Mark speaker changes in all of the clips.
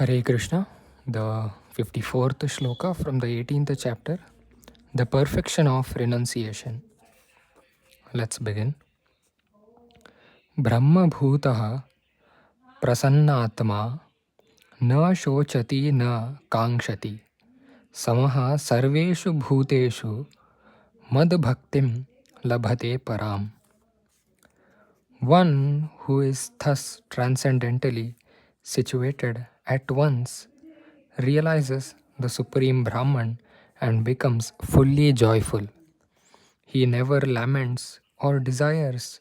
Speaker 1: Hare Krishna, the 54th Shloka from the 18th chapter, the perfection of renunciation. Let's begin. Brahma bhutaha prasannatma na shochati na kangshati samaha sarveshu bhuteshu mad bhaktim labhate param. One who is thus transcendently situated at once realizes the Supreme Brahman and becomes fully joyful. He never laments or desires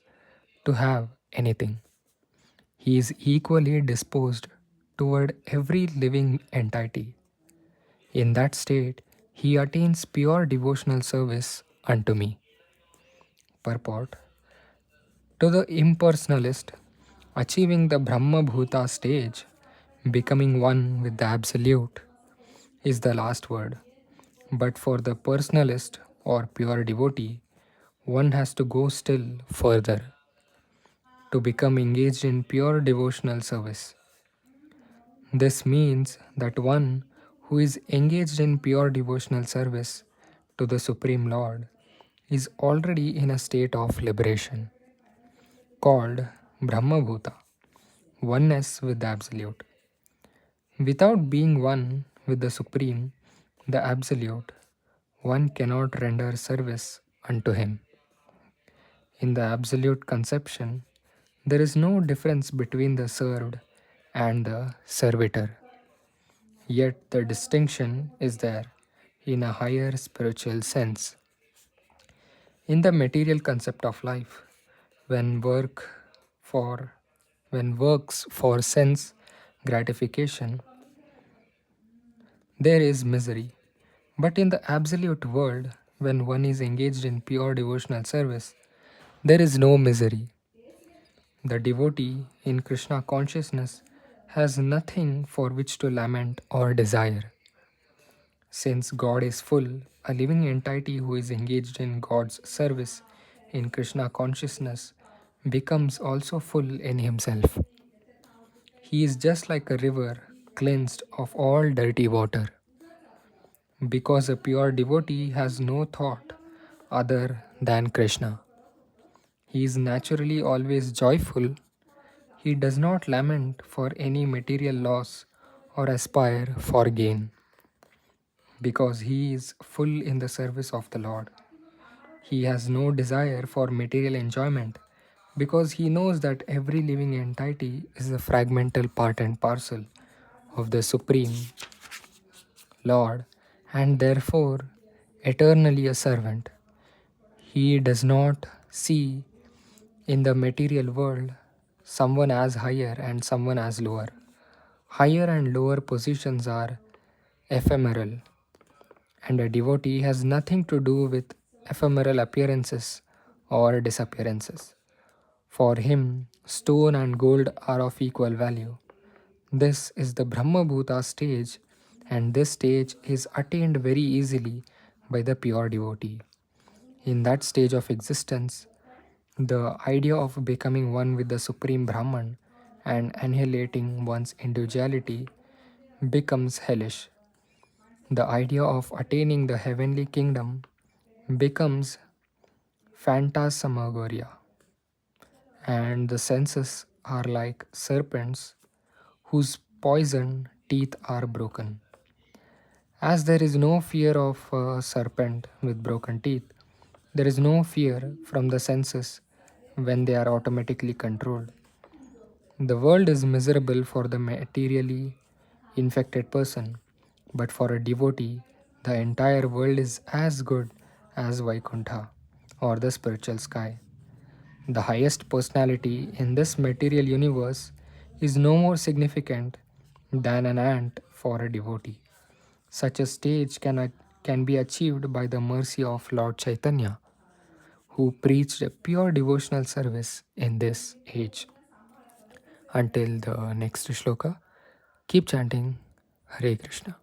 Speaker 1: to have anything. He is equally disposed toward every living entity. In that state, he attains pure devotional service unto me. Purport. To the impersonalist, achieving the Brahma Bhuta stage, becoming one with the Absolute, is the last word. But for the personalist or pure devotee, one has to go still further to become engaged in pure devotional service. This means that one who is engaged in pure devotional service to the Supreme Lord is already in a state of liberation, called Brahmabhuta, oneness with the Absolute. Without being one with the Supreme, the Absolute, one cannot render service unto Him. In the Absolute conception, there is no difference between the served and the servitor. Yet the distinction is there in a higher spiritual sense. In the material concept of life, when for when works for sense gratification, there is misery. But in the absolute world, when one is engaged in pure devotional service, there is no misery. The devotee in Krishna consciousness has nothing for which to lament or desire. Since God is full, a living entity who is engaged in God's service in Krishna consciousness becomes also full in himself. He is just like a river cleansed of all dirty water. Because a pure devotee has no thought other than Krishna. He is naturally always joyful. He does not lament for any material loss or aspire for gain. Because he is full in the service of the Lord. He has no desire for material enjoyment because he knows that every living entity is a fragmental part and parcel of the Supreme Lord and therefore eternally a servant. He does not see in the material world someone as higher and someone as lower. Higher and lower positions are ephemeral, and a devotee has nothing to do with ephemeral appearances or disappearances. For him, stone and gold are of equal value. This is the Brahma Bhuta stage, and this stage is attained very easily by the pure devotee. In that stage of existence, the idea of becoming one with the Supreme Brahman and annihilating one's individuality becomes hellish. The idea of attaining the heavenly kingdom becomes phantasmagoria, and the senses are like serpents whose poisoned teeth are broken. As there is no fear of a serpent with broken teeth, there is no fear from the senses when they are automatically controlled. The world is miserable for the materially infected person, but for a devotee, the entire world is as good as Vaikuntha or the spiritual sky. The highest personality in this material universe is no more significant than an ant for a devotee. Such a stage can be achieved by the mercy of Lord Chaitanya, who preached a pure devotional service in this age. Until the next shloka, keep chanting Hare Krishna.